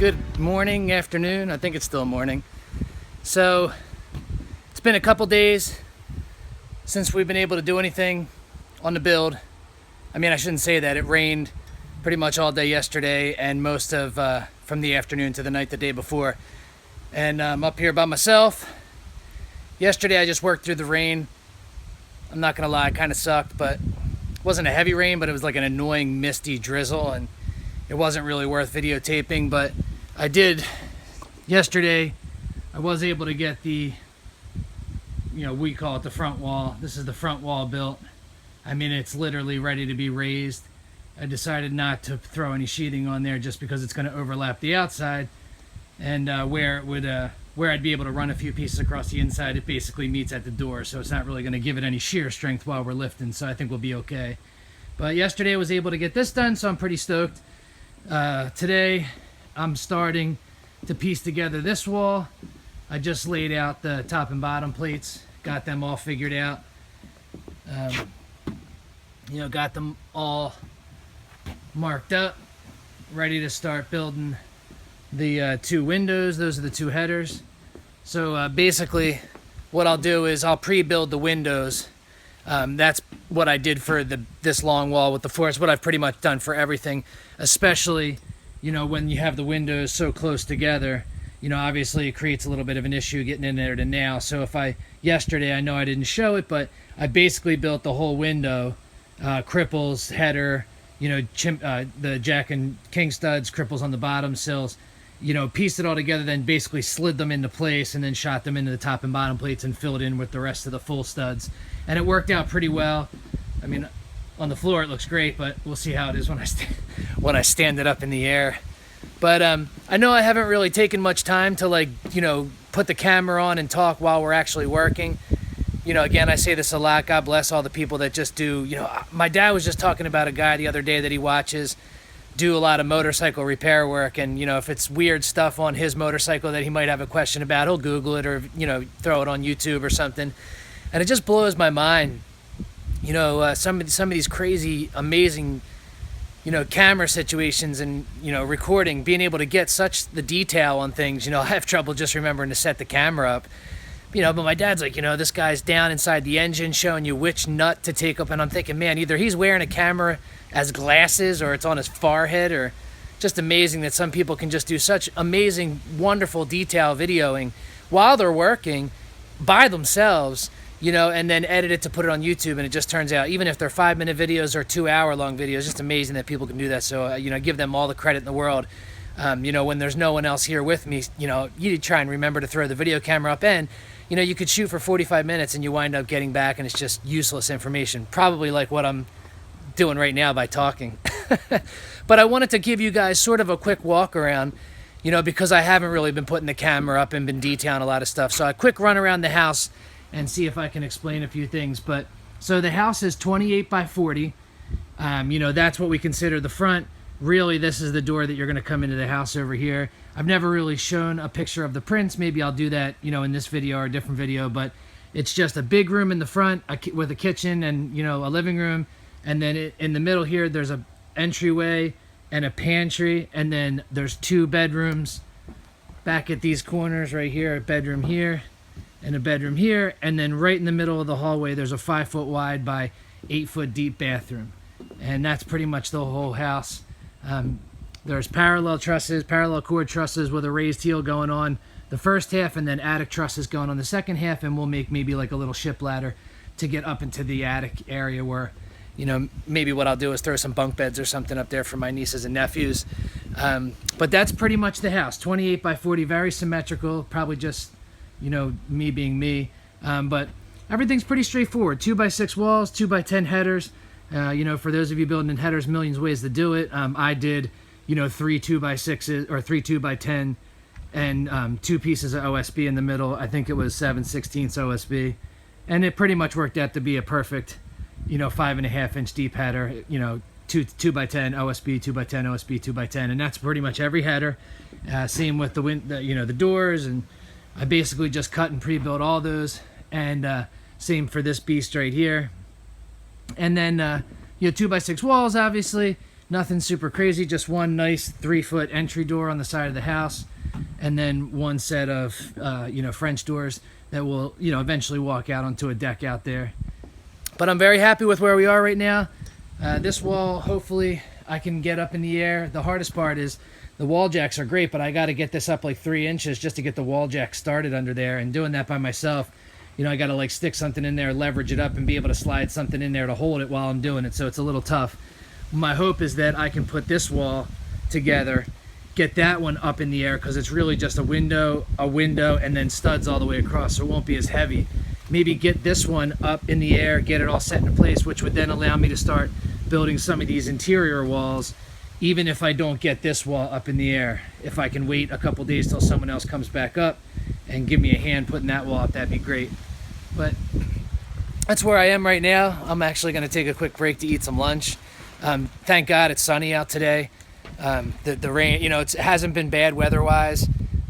Good morning, afternoon. I think it's still morning. So it's been a couple days since we've been able to do anything on the build. I mean, I shouldn't say that. It rained pretty much all day yesterday and most of from the afternoon to the night the day before. And I'm up here by myself. Yesterday I just worked through the rain. I'm not gonna lie, it kind of sucked, but it wasn't a heavy rain, but it was like an annoying misty drizzle, and it wasn't really worth videotaping. But I did yesterday. I was able to get the, we call it the front wall. This is the front wall built. I mean, it's literally ready to be raised. I decided not to throw any sheathing on there just because it's going to overlap the outside, and where I'd be able to run a few pieces across the inside, it basically meets at the door, so it's not really going to give it any shear strength while we're lifting, so I think we'll be okay. But yesterday I was able to get this done, so I'm pretty stoked. Today I'm starting to piece together this wall. I just laid out the top and bottom plates, got them all figured out. Got them all marked up, ready to start building the two windows. Those are the two headers. So basically what I'll do is I'll pre-build the windows. That's what I did for this long wall with the floor. It's what I've pretty much done for everything, especially when you have the windows so close together. Obviously it creates a little bit of an issue getting in there to now. So yesterday, I know I didn't show it, but I basically built the whole window, cripples, header, the jack and king studs, cripples on the bottom sills, pieced it all together, then basically slid them into place and then shot them into the top and bottom plates and filled in with the rest of the full studs. And it worked out pretty well. I mean, on the floor it looks great, but we'll see how it is when I stand it up in the air. But I know I haven't really taken much time to put the camera on and talk while we're actually working. Again, I say this a lot. God bless all the people that just do. My dad was just talking about a guy the other day that he watches do a lot of motorcycle repair work, and if it's weird stuff on his motorcycle that he might have a question about, he'll Google it or throw it on YouTube or something, and it just blows my mind. Some of these crazy, amazing, camera situations and recording, being able to get such the detail on things. I have trouble just remembering to set the camera up. But my dad's like, this guy's down inside the engine showing you which nut to take up. And I'm thinking, man, either he's wearing a camera as glasses or it's on his forehead, or just amazing that some people can just do such amazing, wonderful detail videoing while they're working by themselves, and then edit it to put it on YouTube. And it just turns out, even if they're 5-minute videos or 2-hour-long videos, just amazing that people can do that. So, give them all the credit in the world. When there's no one else here with me, you try and remember to throw the video camera up, and you could shoot for 45 minutes and you wind up getting back and it's just useless information, probably like what I'm doing right now by talking. But I wanted to give you guys sort of a quick walk around, because I haven't really been putting the camera up and been detailing a lot of stuff. So a quick run around the house and see if I can explain a few things. But so the house is 28 by 40. That's what we consider the front. Really, this is the door that you're going to come into the house over here. I've never really shown a picture of the prints. Maybe I'll do that, in this video or a different video. But it's just a big room in the front with a kitchen and, a living room. And then in the middle here, there's a entryway and a pantry. And then there's 2 bedrooms back at these corners right here. A bedroom here and a bedroom here. And then right in the middle of the hallway, there's a 5-foot wide by 8-foot deep bathroom. And that's pretty much the whole house. There's parallel cord trusses with a raised heel going on the first half, and then attic trusses going on the second half, and we'll make maybe like a little ship ladder to get up into the attic area where, maybe what I'll do is throw some bunk beds or something up there for my nieces and nephews. But that's pretty much the house, 28 by 40, very symmetrical, probably just, me being me. But everything's pretty straightforward, 2x6 walls, 2x10 headers. For those of you building in headers, millions of ways to do it. I did, 3 2x6s or 3 2x10 and 2 pieces of OSB in the middle. I think it was 7/16 OSB. And it pretty much worked out to be a perfect, 5.5-inch deep header, 2 2x10 OSB, 2x10 OSB, 2x10. And that's pretty much every header. Same with the doors. And I basically just cut and pre-built all those. And same for this beast right here. And then, 2x6 walls, obviously. Nothing super crazy, just one nice 3-foot entry door on the side of the house, and then one set of French doors that will eventually walk out onto a deck out there. But I'm very happy with where we are right now. This wall, hopefully I can get up in the air. The hardest part is the wall jacks are great, but I got to get this up like 3 inches just to get the wall jack started under there, and doing that by myself, I got to like stick something in there, leverage it up, and be able to slide something in there to hold it while I'm doing it, so it's a little tough. My hope is that I can put this wall together, get that one up in the air, because it's really just a window, and then studs all the way across, so it won't be as heavy. Maybe get this one up in the air, get it all set in place, which would then allow me to start building some of these interior walls, even if I don't get this wall up in the air. If I can wait a couple days till someone else comes back up and give me a hand putting that wall up, that'd be great. But that's where I am right now. I'm actually going to take a quick break to eat some lunch. Thank God it's sunny out today. The rain, it hasn't been bad weather-wise,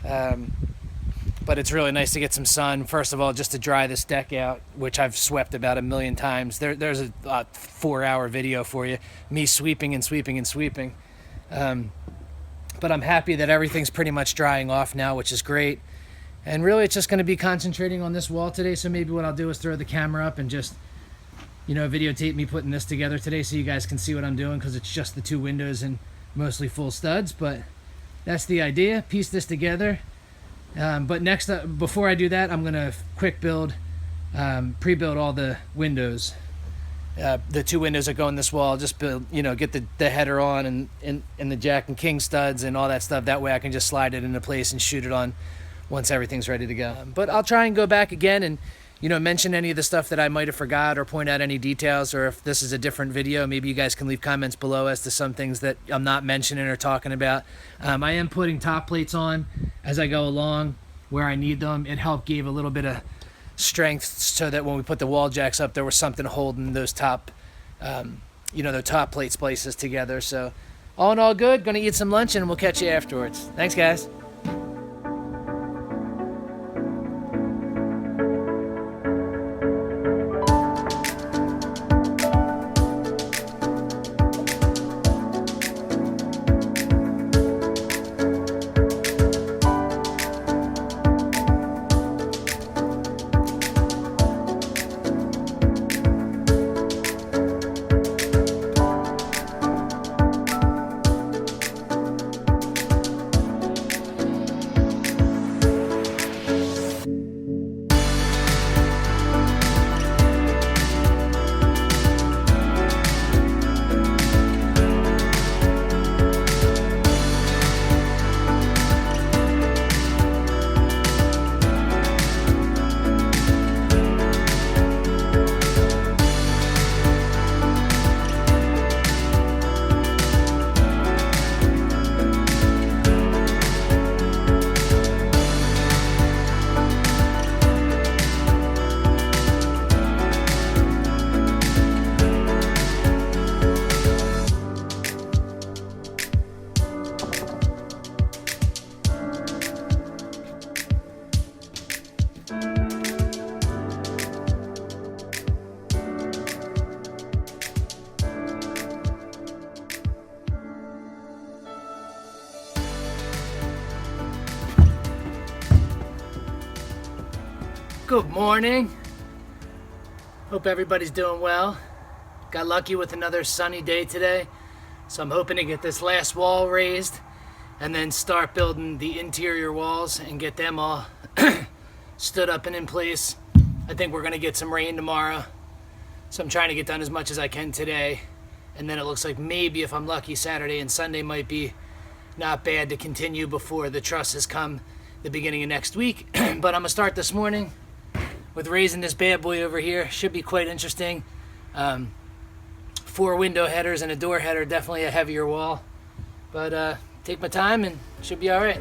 but it's really nice to get some sun. First of all, just to dry this deck out, which I've swept about 1,000,000 times. There's a 4-hour video for you, me sweeping and sweeping and sweeping. But I'm happy that everything's pretty much drying off now, which is great. And really, it's just going to be concentrating on this wall today. So maybe what I'll do is throw the camera up and just videotape me putting this together today, so you guys can see what I'm doing, because it's just the 2 windows and mostly full studs. But that's the idea, piece this together. But next, before I do that, I'm gonna quick build, pre-build all the windows. The 2 windows that go in this wall, just build, get the header on and the jack and king studs and all that stuff. That way I can just slide it into place and shoot it on once everything's ready to go. But I'll try and go back again and mention any of the stuff that I might have forgot, or point out any details, or if this is a different video, maybe you guys can leave comments below as to some things that I'm not mentioning or talking about. I am putting top plates on as I go along where I need them. It helped gave a little bit of strength so that when we put the wall jacks up, there was something holding those top, the top plate splices together. So all in all good, gonna eat some lunch and we'll catch you afterwards. Thanks, guys. Good morning. Hope everybody's doing well. Got lucky with another sunny day today, so I'm hoping to get this last wall raised and then start building the interior walls and get them all stood up and in place. I think we're gonna get some rain tomorrow, so I'm trying to get done as much as I can today, and then it looks like maybe, if I'm lucky, Saturday and Sunday might be not bad to continue before the trusses come the beginning of next week. But I'm gonna start this morning with raising this bad boy over here. Should be quite interesting. 4 window headers and a door header, definitely a heavier wall, but take my time and should be all right.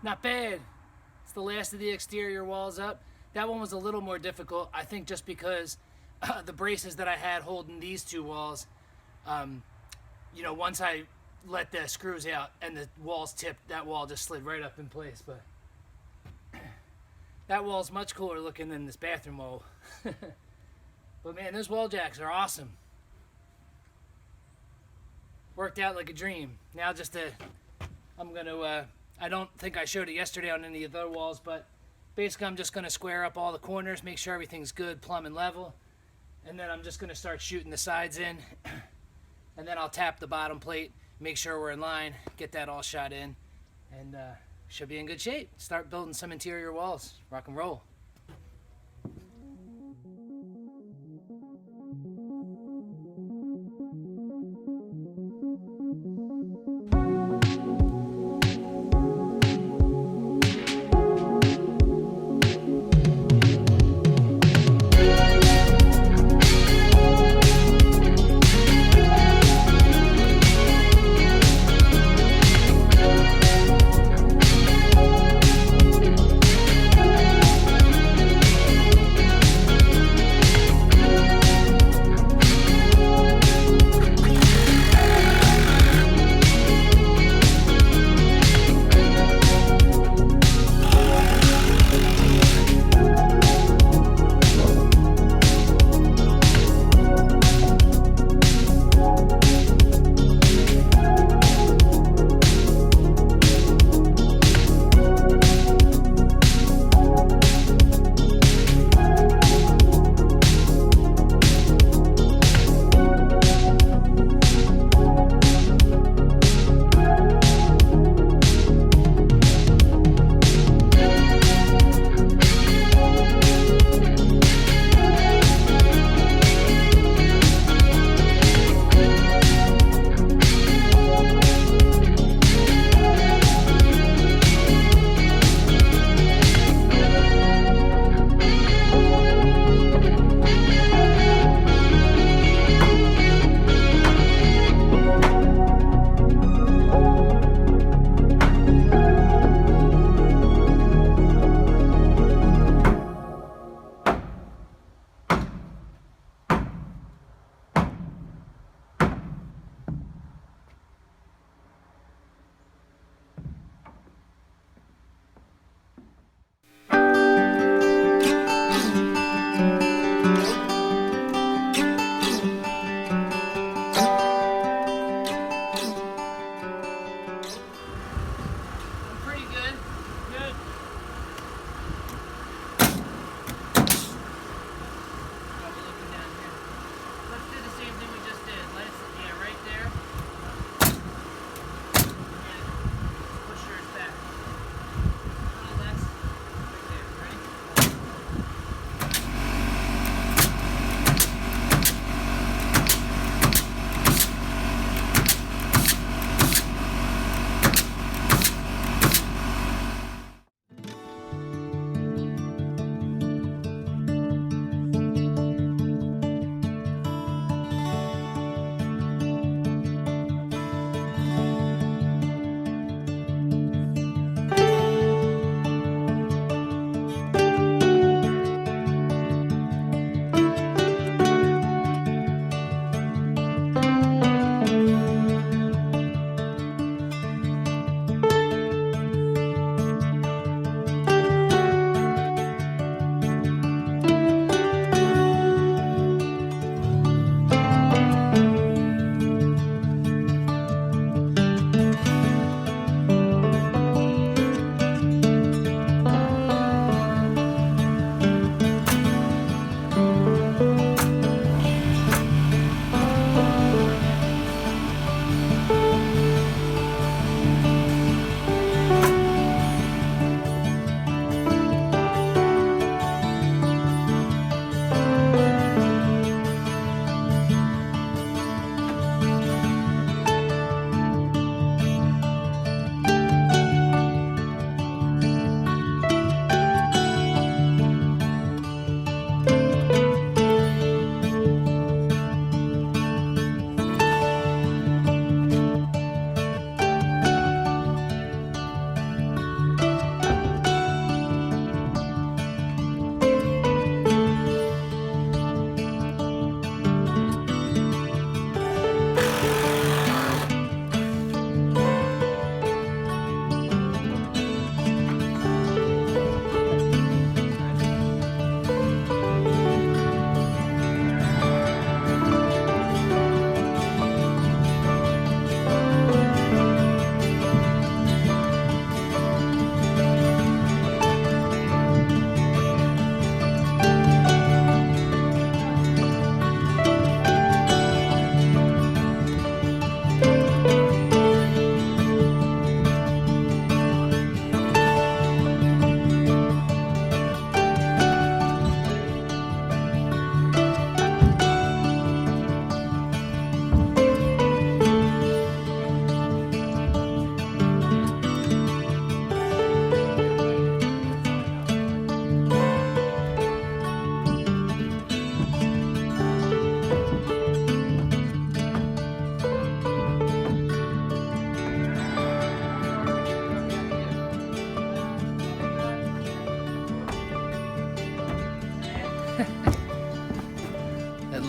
Not bad. It's the last of the exterior walls up. That one was a little more difficult, I think, just because the braces that I had holding these two walls, you know, once I let the screws out and the walls tipped, that wall just slid right up in place. But that wall's much cooler looking than this bathroom wall. But man, those wall jacks are awesome. Worked out like a dream. Now just I'm gonna, I don't think I showed it yesterday on any of the other walls, but basically I'm just gonna square up all the corners, make sure everything's good, plumb and level. And then I'm just gonna start shooting the sides in. And then I'll tap the bottom plate, make sure we're in line, get that all shot in, and should be in good shape. Start building some interior walls. Rock and roll.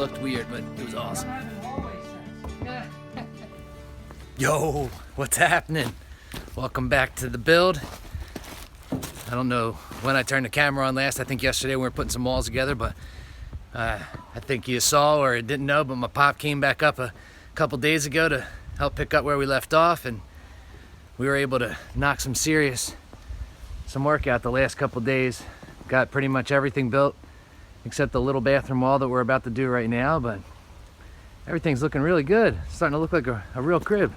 looked weird, but it was awesome. Yo, what's happening? Welcome back to the build. I don't know when I turned the camera on last. I think yesterday we were putting some walls together, but I think you saw or didn't know, but my pop came back up a couple days ago to help pick up where we left off, and we were able to knock some work out the last couple days. Got pretty much everything built except the little bathroom wall that we're about to do right now, but everything's looking really good. It's starting to look like a real crib.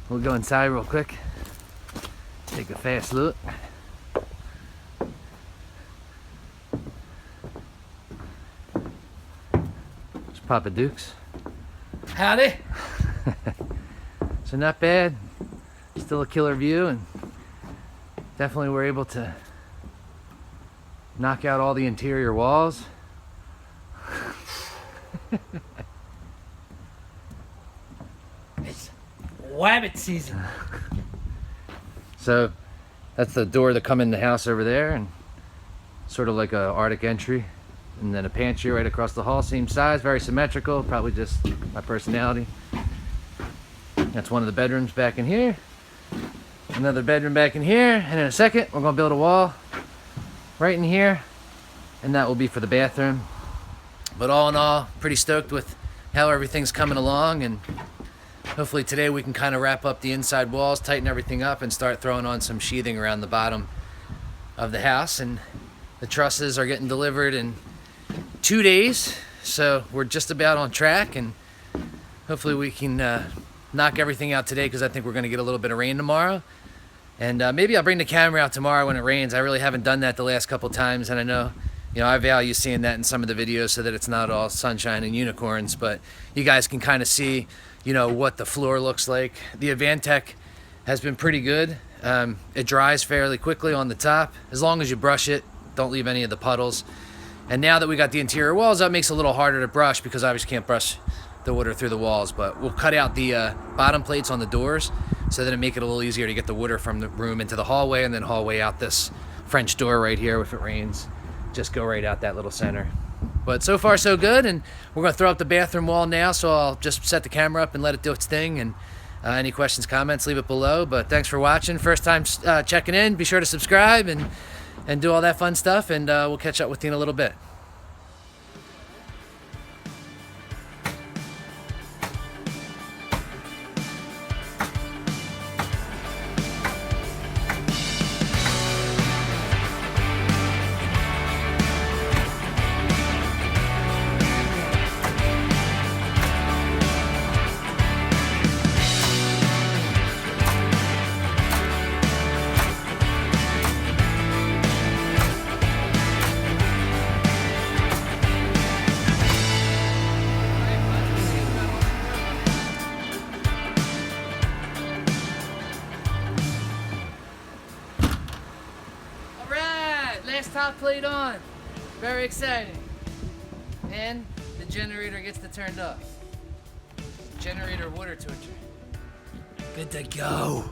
We'll go inside real quick, take a fast look. There's Papa Dukes. Howdy. So not bad, still a killer view, and definitely we're able to knock out all the interior walls. It's rabbit season. So that's the door that come in the house over there, and sort of like a Arctic entry, and then a pantry right across the hall, same size, very symmetrical, probably just my personality. That's one of the bedrooms back in here, another bedroom back in here, and in a second we're gonna build a wall right in here, and that will be for the bathroom. But all in all, pretty stoked with how everything's coming along, and hopefully today we can kind of wrap up the inside walls, tighten everything up, and start throwing on some sheathing around the bottom of the house. And the trusses are getting delivered in 2 days, so we're just about on track, and hopefully we can knock everything out today, because I think we're going to get a little bit of rain tomorrow. And maybe I'll bring the camera out tomorrow when it rains. I really haven't done that the last couple times, and I know, I value seeing that in some of the videos so that it's not all sunshine and unicorns, but you guys can kind of see, what the floor looks like. The Avantech has been pretty good. It dries fairly quickly on the top, as long as you brush it, don't leave any of the puddles. And now that we got the interior walls up, it makes it a little harder to brush, because I obviously can't brush the water through the walls, but we'll cut out the bottom plates on the doors so that it make it a little easier to get the water from the room into the hallway, and then hallway out this French door right here. If it rains, just go right out that little center. But so far so good, and we're gonna throw up the bathroom wall now, so I'll just set the camera up and let it do its thing, and any questions, comments, leave it below. But thanks for watching. First time checking in, be sure to subscribe and do all that fun stuff, and we'll catch up with you in a little bit. Top plate on. Very exciting. And the generator gets to turned off. Generator water torture. Good to go.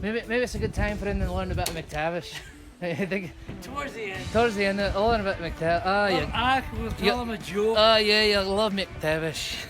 maybe it's a good time for them to learn about McTavish. I think Towards the end. I'll learn about McTavish. Oh yeah. I will tell them a joke. Oh yeah, you love McTavish.